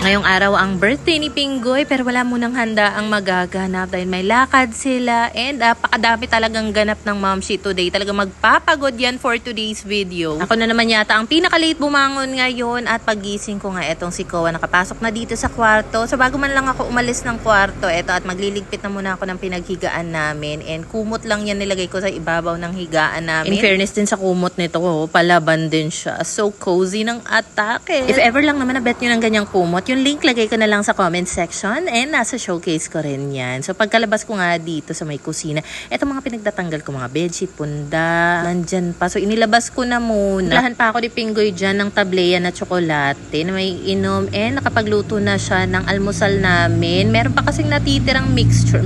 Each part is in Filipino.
Ngayong araw ang birthday ni Pinggoy pero wala munang handa ang magaganap dahil may lakad sila and pakadami talagang ganap ng momshi today. Talagang magpapagod yan for today's video. Ako na naman yata ang pinaka-late bumangon ngayon at pagising ko nga etong si Koa nakapasok na dito sa kwarto. So bago man lang ako umalis ng kwarto, eto at magliligpit na muna ako ng pinaghigaan namin and kumot lang yan nilagay ko sa ibabaw ng higaan namin. In fairness din sa kumot nito, palaban din siya. So cozy ng atake. If ever lang naman na-bet nyo ng ganyang kumot, yung link lagay ko na lang sa comment section and nasa showcase ko rin yan. So pagkalabas ko nga dito sa may kusina, eto mga pinagtatanggal ko, mga bedsheet, punda, nandyan pa. So inilabas ko na muna. Lahan pa ako ni Pinggoy dyan ng tableya na tsokolate na may inom and nakapagluto na siya ng almusal namin. Meron pa kasing natitirang mixture.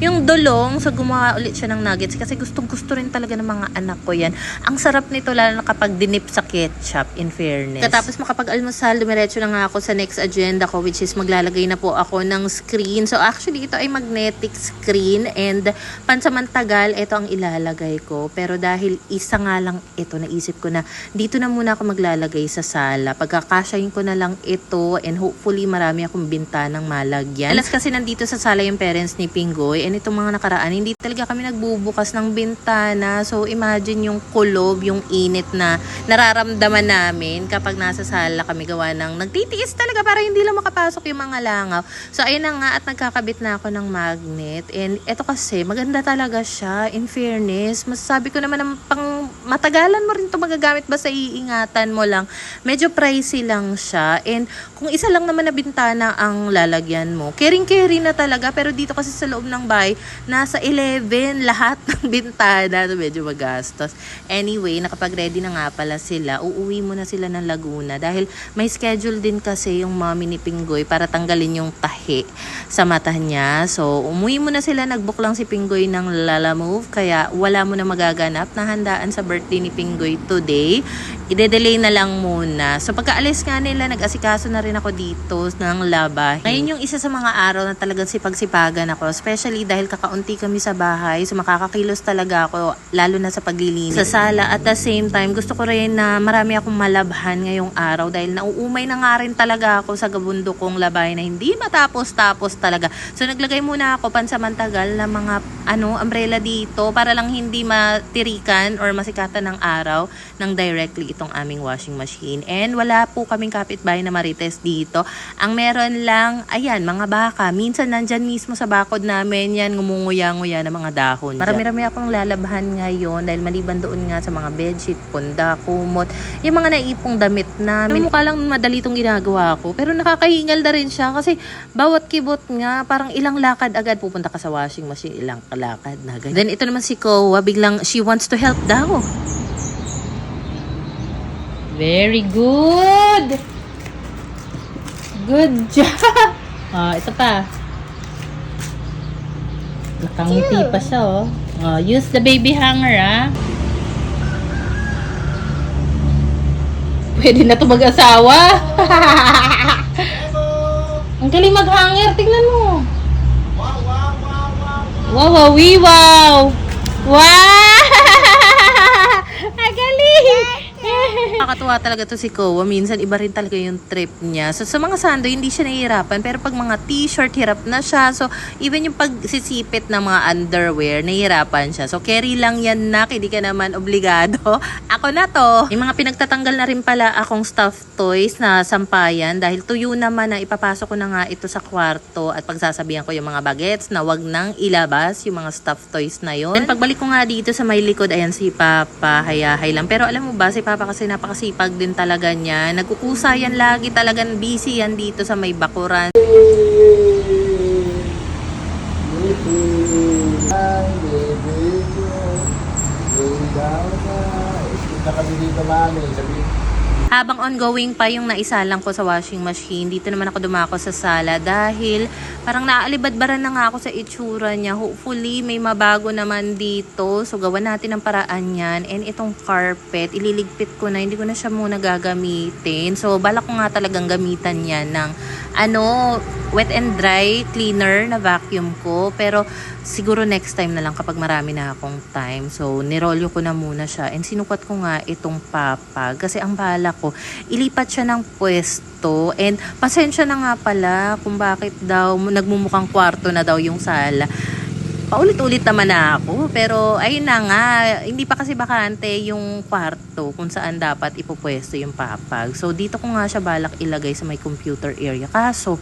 Yung dulong, so gumawa ulit siya ng nuggets kasi gustong gusto rin talaga ng mga anak ko yan. Ang sarap nito lalo na kapag dinip sa ketchup, in fairness. Katapos makapag-almusal, dumiretso na nga ako sa next agenda ko, which is maglalagay na po ako ng screen. So actually ito ay magnetic screen and pansamantagal ito ang ilalagay ko. Pero dahil isa nga lang ito, naisip ko na dito na muna ako maglalagay sa sala. Pagkakasyahin ko na lang ito and hopefully marami akong bintanang malagyan. Alas kasi nandito sa sala yung parents ni Pinggoy and itong mga nakaraan hindi talaga kami nagbubukas ng bintana. So imagine yung kulob, yung init na nararamdaman namin kapag nasa sala kami gawa ng nagtitiis talaga para hindi lang makapasok yung mga langaw. So ayun na nga at nagkakabit na ako ng magnet and eto kasi maganda talaga siya, in fairness. Masasabi ko naman ng pang matagalan mo rin to magagamit basta iingatan mo lang. Medyo pricey lang siya and kung isa lang naman na bintana ang lalagyan mo, caring-carry na talaga. Pero dito kasi sa loob ng bahay nasa 11 lahat ng bintana, so medyo magastos. Anyway, nakapag-ready na nga pala sila. Uuwi muna sila ng Laguna dahil may schedule din kasi yung mommy ni Pinggoy para tanggalin yung tahi sa mata niya. So, umuwi muna sila. Nag-book lang si Pinggoy ng Lalamove kaya wala mo na magaganap na handaan sa birthday ni Pinggoy today. I-delay na lang muna. So, pagkaalis nga nila, nag-asikaso na rin ako dito ng labahin. Ngayon yung isa sa mga araw na talagang sipag-sipagan ako, especially dahil kakaunti kami sa bahay. So, makakakilos talaga ako, lalo na sa paglilinis sa sala. At the same time, gusto ko rin na marami akong malabhan ngayong araw dahil nauumay na nga rin talaga ako sa gabundo kong labahin na hindi matapos-tapos talaga. So, naglagay muna ako pansamantagal na mga umbrella dito para lang hindi matirikan or masikatan ng araw ng directly itong aming washing machine. And wala po kaming kapitbahay na marites dito. Ang meron lang, ayan, mga baka. Minsan nandyan mismo sa bakod namin yan, ngumunguya-nguya ng mga dahon. Marami-rami akong lalabhan ngayon dahil maliban doon nga sa mga bedsheet, punda, kumot, yung mga naipong damit namin. Mukha lang madali itong ginagawa ko. Pero nakakahingal na rin siya kasi bawat kibot nga, parang ilang lakad agad pupunta ka sa washing machine, ilang kalakad na agad. Then ito naman si Koa, biglang she wants to help daw. Very good! Good job! Ito pa. Nakangiti pa siya, oh. Use the baby hanger, Pwede na ito mag-asawa. Ang galing mag-hanger. Tingnan mo. Wow! Wow! Ang galing! Nakakatuwa talaga to si Koa. Minsan iba rin talaga yung trip niya. So sa mga sando hindi siya nahihirapan pero pag mga t-shirt hirap na siya. So even yung pagsisipit ng mga underwear nahihirapan siya. So carry lang yan hindi ka naman obligado. Ako na to. Yung mga pinagtatanggal na rin pala akong stuffed toys na sampayan dahil tuyo naman na ipapasok ko na nga ito sa kwarto at pagsasabihan ko yung mga bagets na wag nang ilabas yung mga stuffed toys na yon. Then pagbalik ko nga dito sa may likod, ayan si Papa, hayahay lang. Pero alam mo ba, si Papa kasi napakasipag din talaga niya. Nagkukusa yan lagi, talagang busy yan dito sa may bakuran. Habang ongoing pa yung naisalang ko sa washing machine, dito naman ako dumako sa sala dahil parang naaalibadbaran na nga ako sa itsura niya. Hopefully, may mabago naman dito. So, gawan natin ang paraan yan. And itong carpet, ililigpit ko na. Hindi ko na siya muna gagamitin. So, balak ko nga talagang gamitan yan ng wet and dry cleaner na vacuum ko. Pero siguro next time na lang kapag marami na akong time. So, nirolyo ko na muna siya. And sinukat ko nga itong papag. Kasi ang bala ko, ilipat siya ng pwesto. And pasensya na nga pala kung bakit daw nagmumukhang kwarto na daw yung sala. Paulit-ulit naman na ako, pero ayun na nga, hindi pa kasi bakante yung kwarto kung saan dapat ipupwesto yung papag. So dito ko nga siya balak ilagay sa may computer area. Kaso,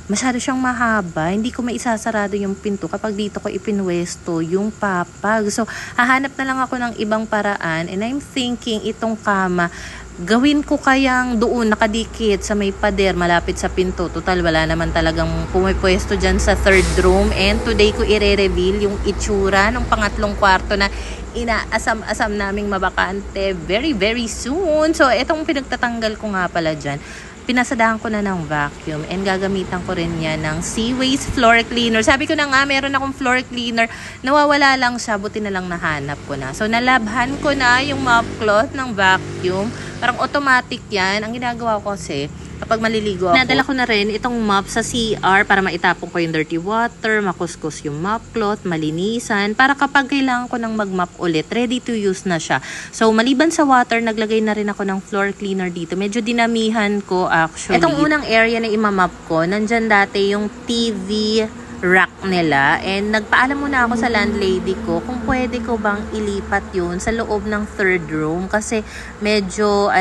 masyado siyang mahaba, hindi ko maisasarado yung pinto kapag dito ko ipinwesto yung papag. So hahanap na lang ako ng ibang paraan, and I'm thinking itong kama, gawin ko kayang doon nakadikit sa may pader malapit sa pinto. Total wala naman talagang pumipwesto dyan sa third room, and today ko i-reveal yung itsura ng pangatlong kwarto na inaasam-asam naming mabakante very soon. So etong pinagtatanggal ko nga pala dyan, pinasadahan ko na ng vacuum, and gagamitan ko rin yan ng Seaways floor cleaner. Sabi ko na nga, meron akong floor cleaner, nawawala lang siya, buti na lang nahanap ko na. So nalabhan ko na yung mop cloth ng vacuum. Parang automatic yan. Ang ginagawa ko kasi, kapag maliligo ako, nadala ko na rin itong mop sa CR para maitapon ko yung dirty water, makuskus yung mop cloth, malinisan, para kapag kailangan ko ng mag-mop ulit, ready to use na siya. So, maliban sa water, naglagay na rin ako ng floor cleaner dito. Medyo dinamihan ko actually. Itong unang area na imamap ko, nandyan dati yung TV rack nila, and nagpaalam muna ako sa landlady ko kung pwede ko bang ilipat yun sa loob ng third room kasi medyo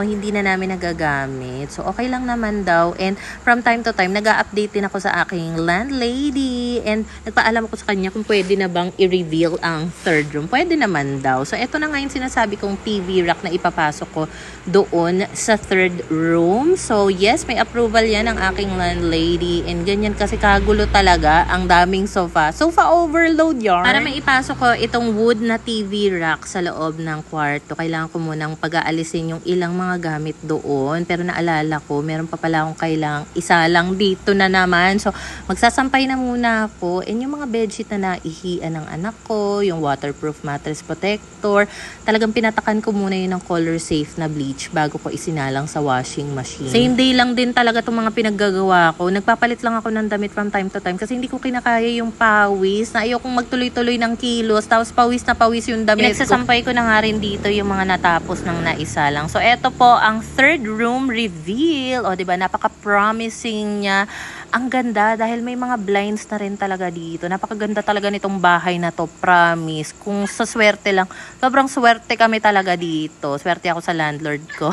hindi na namin nagagamit. So okay lang naman daw, and from time to time nag-a-update din ako sa aking landlady, and nagpaalam ako sa kanya kung pwede na bang i-reveal ang third room. Pwede naman daw. So eto na nga yung sinasabi kong TV rack na ipapasok ko doon sa third room. So yes, may approval yan ng aking landlady, and ganyan kasi kagulo talaga. Ang daming sofa overload yarn. Para maipasok ko itong wood na TV rack sa loob ng kwarto, kailangan ko munang pag-aalisin yung ilang mga gamit doon. Pero naalala ko, meron pa pala akong kailangang isa lang dito na naman. So magsasampay na muna ako, and yung mga bedsheet na naihian ng anak ko, yung waterproof mattress protector, talagang pinatakan ko muna yun ng color safe na bleach bago ko isinalang sa washing machine. Same day lang din talaga itong mga pinaggagawa ko. Nagpapalit lang ako ng damit from time to time kasi hindi ko kinakaya yung pawis, na ayokong magtuloy-tuloy ng kilos, tapos pawis na pawis yung damit ko. Nagsasampay ko na nga rin dito yung mga natapos ng naisa lang. So eto po ang third room reveal. O diba, napaka-promising niya. Ang ganda dahil may mga blinds na rin talaga dito. Napakaganda talaga nitong bahay na to, promise. Kung sa swerte lang, sobrang swerte kami talaga dito. Swerte ako sa landlord ko.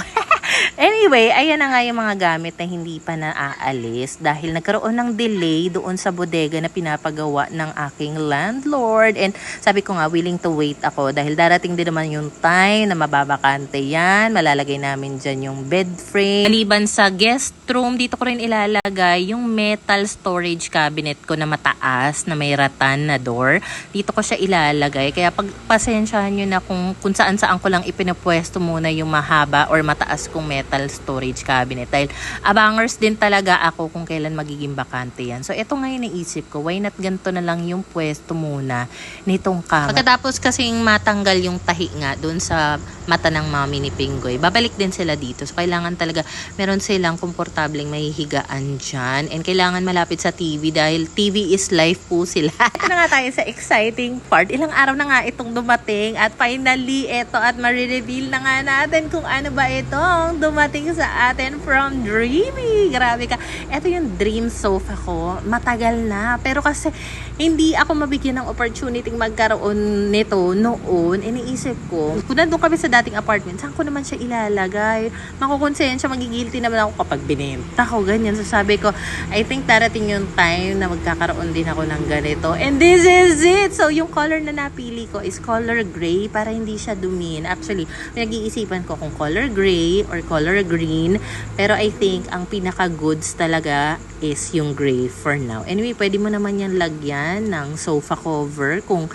Anyway, ayan na nga yung mga gamit na hindi pa naaalis dahil nagkaroon ng delay doon sa bodega na pinapagawa ng aking landlord. And sabi ko nga, willing to wait ako dahil darating din naman yung time na mababakante yan. Malalagay namin dyan yung bed frame. Maliban sa guest room, dito ko rin ilalagay yung metal storage cabinet ko na mataas, na may ratan na door. Dito ko siya ilalagay. Kaya pagpasensyahan nyo na kung saan-saan ko lang ipinapwesto muna yung mahaba or mataas kong metal storage cabinet dahil abangers din talaga ako kung kailan magiging bakante yan. So ito nga yung naisip ko, why not ganito na lang yung pwesto muna nitong kama. Pagkatapos kasing matanggal yung tahi nga dun sa mata ng mami ni Pinggoy, babalik din sila dito. So kailangan talaga meron silang komportableng mahihigaan dyan, and kailangan malapit sa TV dahil TV is life po sila. Ito na nga tayo sa exciting part. Ilang araw na nga itong dumating at finally ito, at marireveal na nga natin kung ano ba itong dumating sa atin from Dreamy. Grabe ka. Ito yung dream sofa ko. Matagal na. Pero kasi hindi ako mabigyan ng opportunity magkaroon nito noon. Iniisip ko, kung nandun kami sa dating apartment, saan ko naman siya ilalagay? Makukonsensya, magigilty naman ako kapag binenta ko. Ganyan. So sabi ko, I think darating yung time na magkakaroon din ako ng ganito. And this is it! So yung color na napili ko is color gray para hindi siya dumin. Actually, pinag-iisipan ko kung color gray or color green. Pero I think ang pinaka-goods talaga is yung gray for now. Anyway, pwede mo naman yan lagyan ng sofa cover kung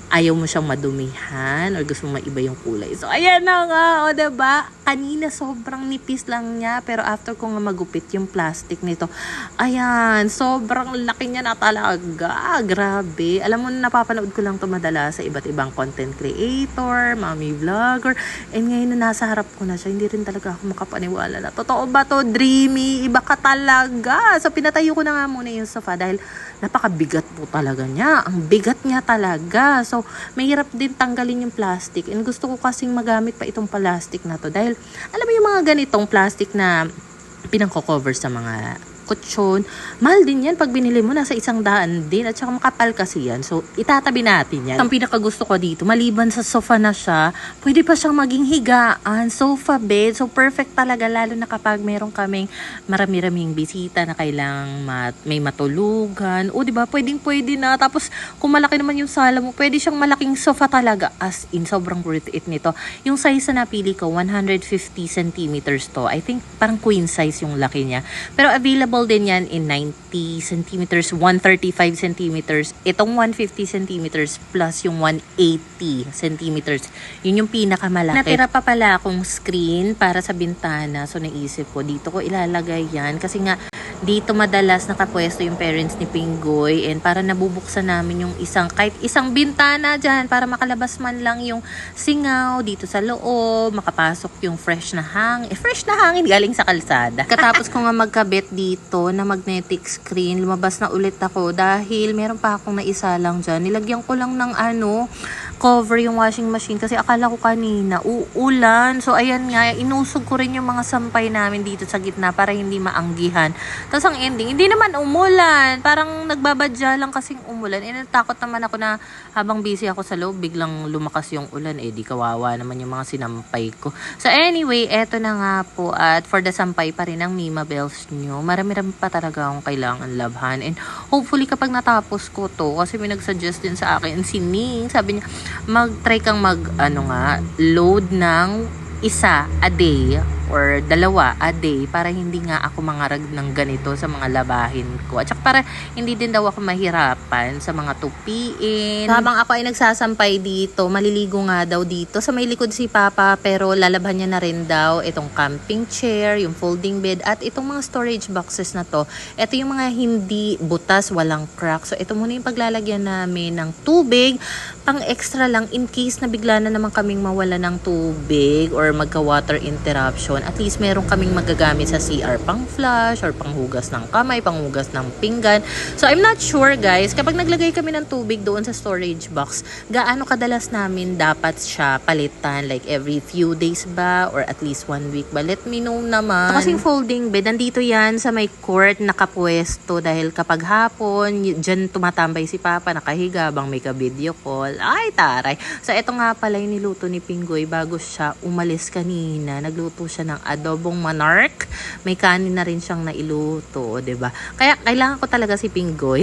ayaw mo siyang madumihan or gusto mo maiba yung kulay. So, ayan na nga, o diba? Kanina sobrang nipis lang niya, pero after ko nga magupit yung plastic nito, ayan, sobrang laki niya na talaga. Grabe. Alam mo, napapanood ko lang to madalas sa iba't ibang content creator, mommy vlogger, and ngayon na nasa harap ko na siya, hindi rin talaga ako makapaniwala na totoo ba to, Dreamy? Iba ka talaga. So, pinatayo ko na nga muna yung sofa dahil napakabigat po talaga niya. Ang bigat niya talaga. So, mahirap din tanggalin yung plastic. And gusto ko kasing magamit pa itong plastic na to. Dahil, alam mo yung mga ganitong plastic na pinangko-cover sa mga kutsyon. Mahal din yan pag binili mo, nasa 100 din at saka makapal kasi yan. So, itatabi natin yan. Ang pinakagusto ko dito, maliban sa sofa na siya, pwede pa siyang maging higaan, sofa bed. So, perfect talaga, lalo na kapag meron kaming marami-raming bisita na kailangang may matulugan. O, diba? Pwedeng-pwede na. Tapos, kung malaki naman yung sala mo, pwede siyang malaking sofa talaga. As in, sobrang worth it nito. Yung size na napili ko, 150 centimeters to. I think, parang queen size yung laki niya. Pero, available din yan in 90 centimeters, 135 centimeters. Itong 150 centimeters plus yung 180 centimeters. Yun yung pinakamalaki. Natira pa pala akong screen para sa bintana. So, naisip ko, dito ko ilalagay yan. Kasi nga, dito madalas nakapwesto yung parents ni Pinggoy and para nabubuksan namin yung kahit isang bintana dyan para makalabas man lang yung singaw dito sa loob, makapasok yung fresh na hangin galing sa kalsada. Katapos ko nga magkabit dito na magnetic screen, lumabas na ulit ako dahil meron pa akong naisa lang dyan. Nilagyan ko lang ng cover yung washing machine kasi akala ko kanina uulan. So, ayan nga, inusog ko rin yung mga sampay namin dito sa gitna para hindi maanggihan. Tapos ang ending, hindi naman umulan. Parang nagbabadya lang kasing umulan. Eh, natakot naman ako na habang busy ako sa loob, biglang lumakas yung ulan. Eh, di kawawa naman yung mga sinampay ko. So, anyway, eto na nga po. At for the sampay pa rin ang Mima Bells nyo. Marami-rami pa talaga akong kailangan labhan. And hopefully, kapag natapos ko to, kasi may nagsuggest din sa akin, si Ning, sabi niya, mag-try kang load ng isa a day or dalawa a day para hindi nga ako mangarag ng ganito sa mga labahin ko. At saka para hindi din daw ako mahirapan sa mga tupiin. So, habang ako ay nagsasampay dito, maliligo nga daw dito. Sa may likod si Papa pero lalabhan niya na rin daw itong camping chair, yung folding bed at itong mga storage boxes na to. Ito yung mga hindi butas, walang crack. So ito muna yung paglalagyan namin ng tubig. Pang extra lang in case na bigla na naman kaming mawala ng tubig or magka-water interruption. At least meron kaming magagamit sa CR pang flush or panghugas ng kamay, panghugas ng pinggan. So, I'm not sure guys, kapag naglagay kami ng tubig doon sa storage box, gaano kadalas namin dapat siya palitan? Like every few days ba? Or at least 1 week ba? Let me know naman. Kasing folding bed, nandito yan sa may court nakapwesto dahil kapag hapon, dyan tumatambay si Papa, nakahiga bang may ka-video call. Ay, taray. So, eto nga pala yung niluto ni Pinggoy bago siya umalis kanina. Nagluto siya ng adobong monarch. May kanin na rin siyang nailuto, 'di ba? Kaya kailangan ko talaga si Pinggoy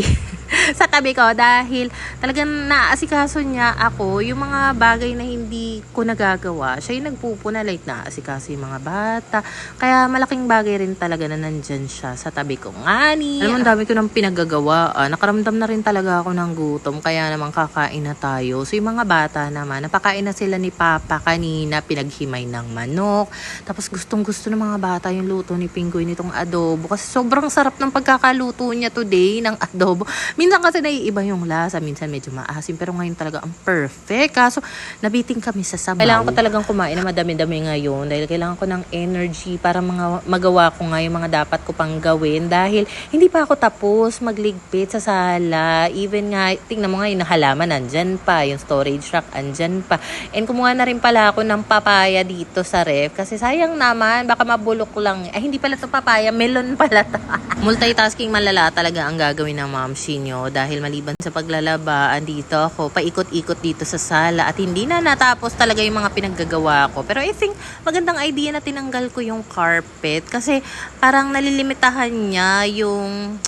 sa tabi ko dahil talagang naaasikaso niya ako yung mga bagay na hindi ko nagagawa. Siya yung nagpupuna, like naaasikaso yung mga bata. Kaya malaking bagay rin talaga na nandyan siya sa tabi ko. Ngani! Alam mo, ang dami ko nang pinagagawa. Nakaramdam na rin talaga ako ng gutom. Kaya naman kakain na tayo. So yung mga bata naman, napakain na sila ni Papa kanina, pinaghimay ng manok. Tapos gustong-gusto ng mga bata yung luto ni Pinggoy nitong adobo. Kasi sobrang sarap ng pagkakaluto niya today ng adobo. Minsan kasi naiiba yung lasa, minsan medyo maasim, pero ngayon talaga ang perfect. Kaso, nabiting kami sa sabaw. Kailangan ko talagang kumain na madami-dami ngayon dahil kailangan ko ng energy para magawa ko nga yung mga dapat ko pang gawin dahil hindi pa ako tapos magligpit sa sala. Even nga, tingnan mo nga yung halaman, nandyan pa. Yung storage rack, andyan pa. And kumuha na rin pala ako ng papaya dito sa ref kasi sayang naman, baka mabulok lang. Ay, hindi pala to papaya, melon pala to. Multitasking malala talaga ang gagawin ng mamsi nyo dahil maliban sa paglalaba, andito ako, paikot-ikot dito sa sala at hindi na natapos talaga yung mga pinaggagawa ko. Pero I think magandang idea na tinanggal ko yung carpet kasi parang nalilimitahan niya yung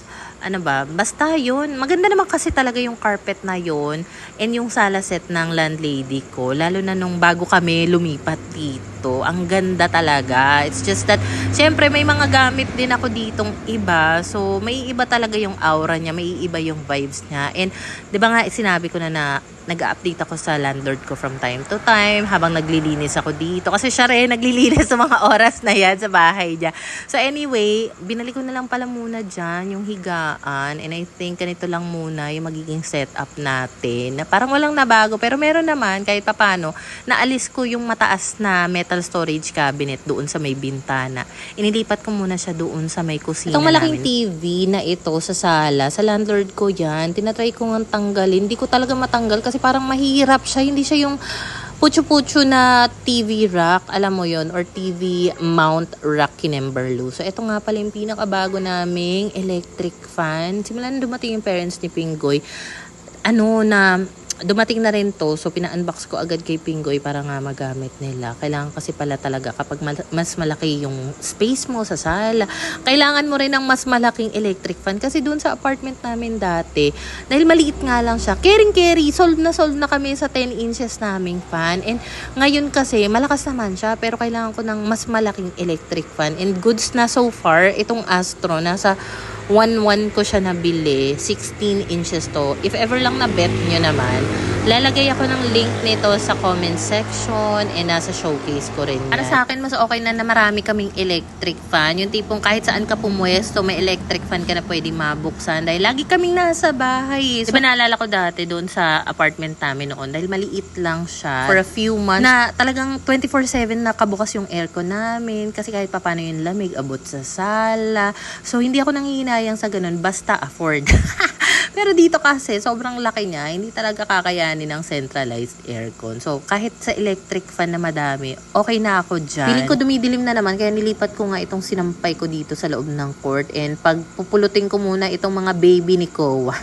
basta yun. Maganda naman kasi talaga yung carpet na yun and yung sala set ng landlady ko, lalo na nung bago kami lumipat dito. dito. Ang ganda talaga. It's just that, syempre may mga gamit din ako ditong iba. So, may iba talaga yung aura niya. May iba yung vibes niya. And, di ba nga, sinabi ko na nag-update ako sa landlord ko from time to time habang naglilinis ako dito. Kasi siya rin naglilinis sa mga oras na yan sa bahay niya. So anyway, binalik ko na lang pala muna dyan yung higaan. And I think ganito lang muna yung magiging setup natin. Na parang walang nabago. Pero meron naman kahit papano, naalis ko yung mataas na metal storage cabinet doon sa may bintana. Inilipat ko muna siya doon sa may kusina namin. Itong malaking TV na ito sa sala, sa landlord ko yan, tinatry ko nga tanggalin. Hindi ko talaga matanggal kasi parang mahirap siya. Hindi siya yung putyo-putyo na TV rack, alam mo yon, or TV mount rack kinemberlu. So, ito nga pala yung pinakabago naming electric fan. Simulan na dumating yung parents ni Pinggoy. Dumating na rin to. So, pina-unbox ko agad kay Pinggoy para nga magamit nila. Kailangan kasi pala talaga kapag mas malaki yung space mo sa sala, kailangan mo rin ng mas malaking electric fan. Kasi dun sa apartment namin dati, dahil maliit nga lang siya, carry, solve na kami sa 10 inches naming fan. And ngayon kasi, malakas naman siya, pero kailangan ko ng mas malaking electric fan. And goods na so far, itong Astro, nasa 1.1 ko siya nabili. 16 inches to. If ever lang na bet nyo naman, lalagay ako ng link nito sa comment section and nasa showcase ko rin yan. Para sa akin, mas okay na marami kaming electric fan. Yung tipong kahit saan ka pumuwesto, may electric fan ka na pwede mabuksan. Dahil lagi kaming nasa bahay. So, diba naalala ko dati doon sa apartment namin noon, dahil maliit lang siya for a few months, na talagang 24/7 nakabukas yung aircon namin. Kasi kahit papano yung lamig, abot sa sala. So, hindi ako nangihinayang sa ganun, basta afford. Pero dito kasi, sobrang laki niya, hindi talaga kakayanin ng centralized aircon. So, kahit sa electric fan na madami, okay na ako dyan. Feeling ko dumidilim na naman, kaya nilipat ko nga itong sinampay ko dito sa loob ng court. And pagpupulutin ko muna itong mga baby ni Kowa.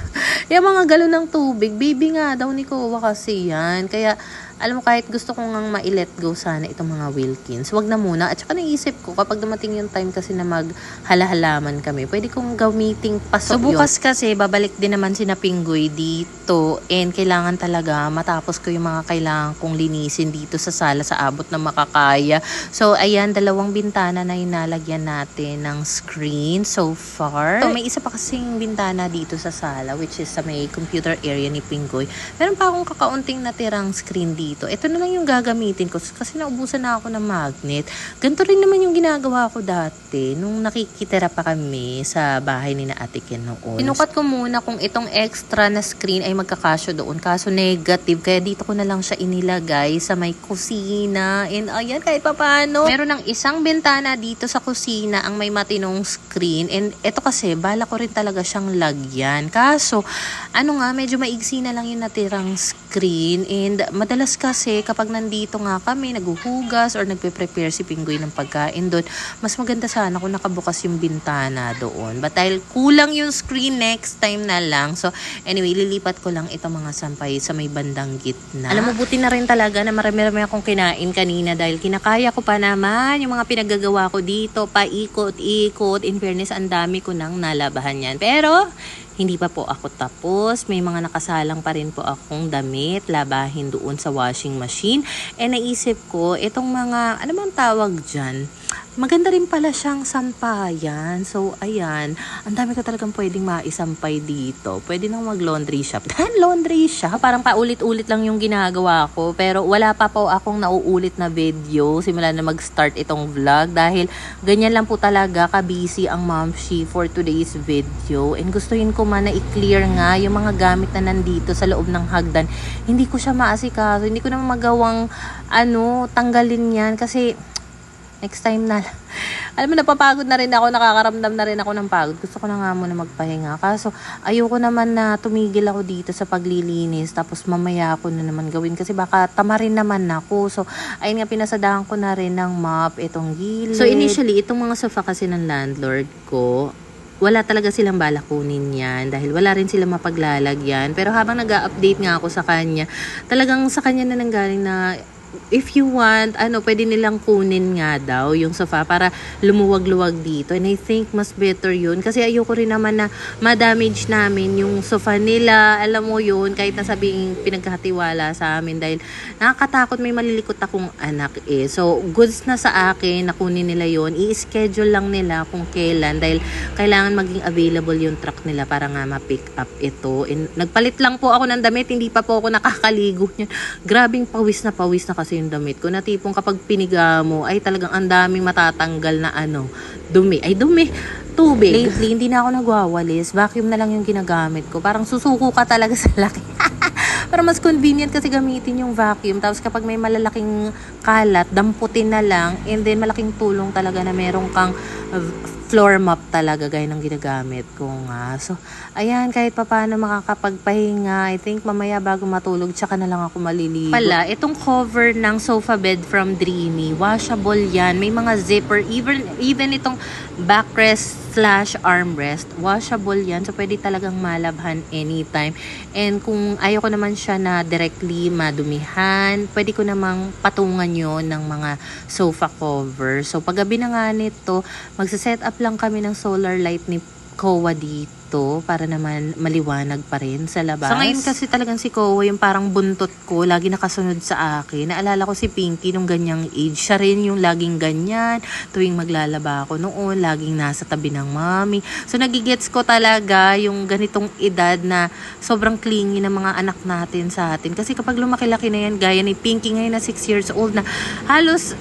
Yung mga galon ng tubig, baby nga daw ni Kowa kasi yan. Kaya, alam mo, kahit gusto ko ngang ma-let go sana itong mga Wilkins, wag na muna. At saka naisip ko, kapag dumating yung time kasi na maghalahalaman kami, pwede kong gamiting pasok yun. So, bukas kasi, babalik din naman si na Pinggoy dito. And kailangan talaga matapos ko yung mga kailangan kong linisin dito sa sala sa abot na makakaya. So, ayan, 2 bintana na inalagyan natin ng screen so far. So, may isa pa kasing bintana dito sa sala, which is sa may computer area ni Pinggoy. Meron pa akong kakaunting natirang screen dito. Ito na lang yung gagamitin ko kasi naubusan na ako ng magnet. Ganito rin naman yung ginagawa ko dati nung nakikitira pa kami sa bahay ni na Ate Ken noon. Sinukat ko muna kung itong extra na screen ay magkakasyo doon. Kaso negative. Kaya dito ko na lang siya inilagay sa may kusina. And ayan, kahit pa paano. Meron ng isang bintana dito sa kusina ang may matinong screen. And ito kasi, bala ko rin talaga siyang lagyan. Kaso, medyo maigsi na lang yung natirang screen. And madalas kasi kapag nandito nga kami, naghuhugas or nagpe-prepare si Pinggoy ng pagkain doon, mas maganda sana kung nakabukas yung bintana doon. But dahil kulang yung screen, next time na lang. So anyway, lilipat ko lang itong mga sampay sa may bandang gitna. Alam mo, buti na rin talaga na marami-rami akong kinain kanina dahil kinakaya ko pa naman yung mga pinagagawa ko dito, paikot-ikot. In fairness, ang dami ko nang nalabahan yan. Pero hindi pa po ako tapos. May mga nakasalang pa rin po akong damit, labahin doon sa washing machine. And naisip ko, itong mga, ano bang tawag dyan? Maganda rin pala siyang sampayan. So, ayan. Ang dami ko talagang pwedeng maisampay dito. Pwede nang mag-laundry shop. Laundry shop? Parang paulit-ulit lang yung ginagawa ko. Pero wala pa po akong nauulit na video. Simula na mag-start itong vlog. Dahil ganyan lang po talaga ka-busy ang Momshi for today's video. And gustuhin ko man na i-clear nga yung mga gamit na nandito sa loob ng hagdan. Hindi ko siya maasikaso. Hindi ko na magawang tanggalin yan. Kasi next time na. Alam mo, napapagod na rin ako, nakakaramdam na rin ako ng pagod. Gusto ko na nga muna magpahinga. Kaso, ayoko naman na tumigil ako dito sa paglilinis. Tapos mamaya ako na naman gawin. Kasi baka tamarin naman ako. So, ayun nga, pinasadahan ko na rin ng mop itong gilid. So, initially, itong mga sofa kasi ng landlord ko, wala talaga silang balak kunin yan dahil wala rin silang mapaglalagyan. Pero habang nag-update nga ako sa kanya, talagang sa kanya na nanggaling na if you want, pwede nilang kunin nga daw yung sofa para lumuwag-luwag dito. And I think mas better yun. Kasi ayoko rin naman na ma-damage namin yung sofa nila. Alam mo yun, kahit na sabing pinagkatiwala sa amin dahil nakakatakot, may malilikot akong anak eh. So, goods na sa akin, nakunin nila yun. I-schedule lang nila kung kailan dahil kailangan maging available yung truck nila para nga ma-pick up ito. And nagpalit lang po ako ng damit, hindi pa po ako nakakaligo niyan. Grabing pawis na kasi yung damit ko. Na tipong kapag piniga mo, ay talagang ang daming matatanggal na dumi. Tubig. Lately, hindi na ako nagwawalis. Vacuum na lang yung ginagamit ko. Parang susuko ka talaga sa laki. Para mas convenient kasi gamitin yung vacuum. Tapos kapag may malalaking kalat, damputin na lang. And then malaking tulong talaga na meron kang floor mop talaga gaya ng ginagamit ko nga. So, ayan, kahit papaano makakapagpahinga. I think mamaya bago matulog, tsaka na lang ako maliligo. Pala, itong cover ng sofa bed from Dreamy, washable yan. May mga zipper. Even itong backrest / armrest, washable yan. So, pwede talagang malabhan anytime. And kung ayaw ko naman siya na directly madumihan, pwede ko namang patungan yon ng mga sofa cover. So, paggabi na nga nito, magsaset up lang kami ng solar light ni Kowa dito para naman maliwanag pa rin sa labas. So ngayon kasi talagang si Kowa yung parang buntot ko, lagi nakasunod sa akin. Naalala ko si Pinky nung ganyang age. Siya rin yung laging ganyan. Tuwing maglalaba ako noon, laging nasa tabi ng mami. So nagigets ko talaga yung ganitong edad na sobrang clingy ng mga anak natin sa atin. Kasi kapag lumaki-laki na yan, gaya ni Pinky ngayon na 6 years old na halos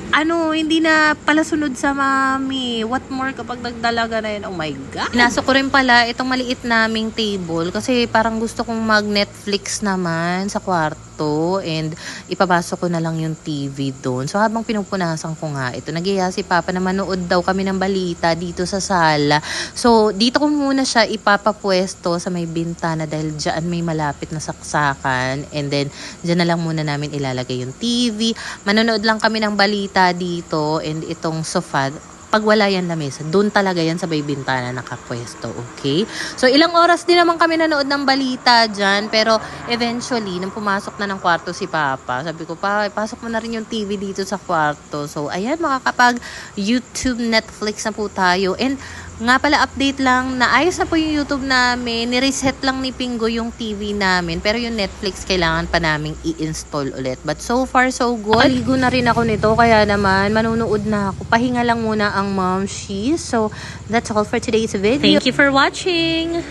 hindi na pala sunod sa mami. What more kapag nagdalaga na yan? Oh my God! Pinasok ko rin pala itong maliit naming table kasi parang gusto kong mag-Netflix naman sa kwarto and ipapasok ko na lang yung TV doon. So habang pinupunasan ko nga ito, nagiya si Papa na manood daw kami ng balita dito sa sala. So dito ko muna siya ipapapwesto sa may bintana dahil dyan may malapit na saksakan and then dyan na lang muna namin ilalagay yung TV. Manonood lang kami ng balita dito and itong sofa, pag wala yan lamesa, doon talaga yan sa may bintana nakapwesto, okay? So, ilang oras din naman kami nanood ng balita dyan, pero eventually, nung pumasok na ng kwarto si Papa, sabi ko, Pa, pasok mo na rin yung TV dito sa kwarto. So, ayan, makakapag YouTube, Netflix na po tayo. And, nga pala, update lang, naayos na po yung YouTube namin. Nireset lang ni Pingo yung TV namin. Pero yung Netflix, kailangan pa naming i-install ulit. But so far, so good. Maligo na rin ako nito. Kaya naman, manunood na ako. Pahinga lang muna ang momshi. So, that's all for today's video. Thank you for watching!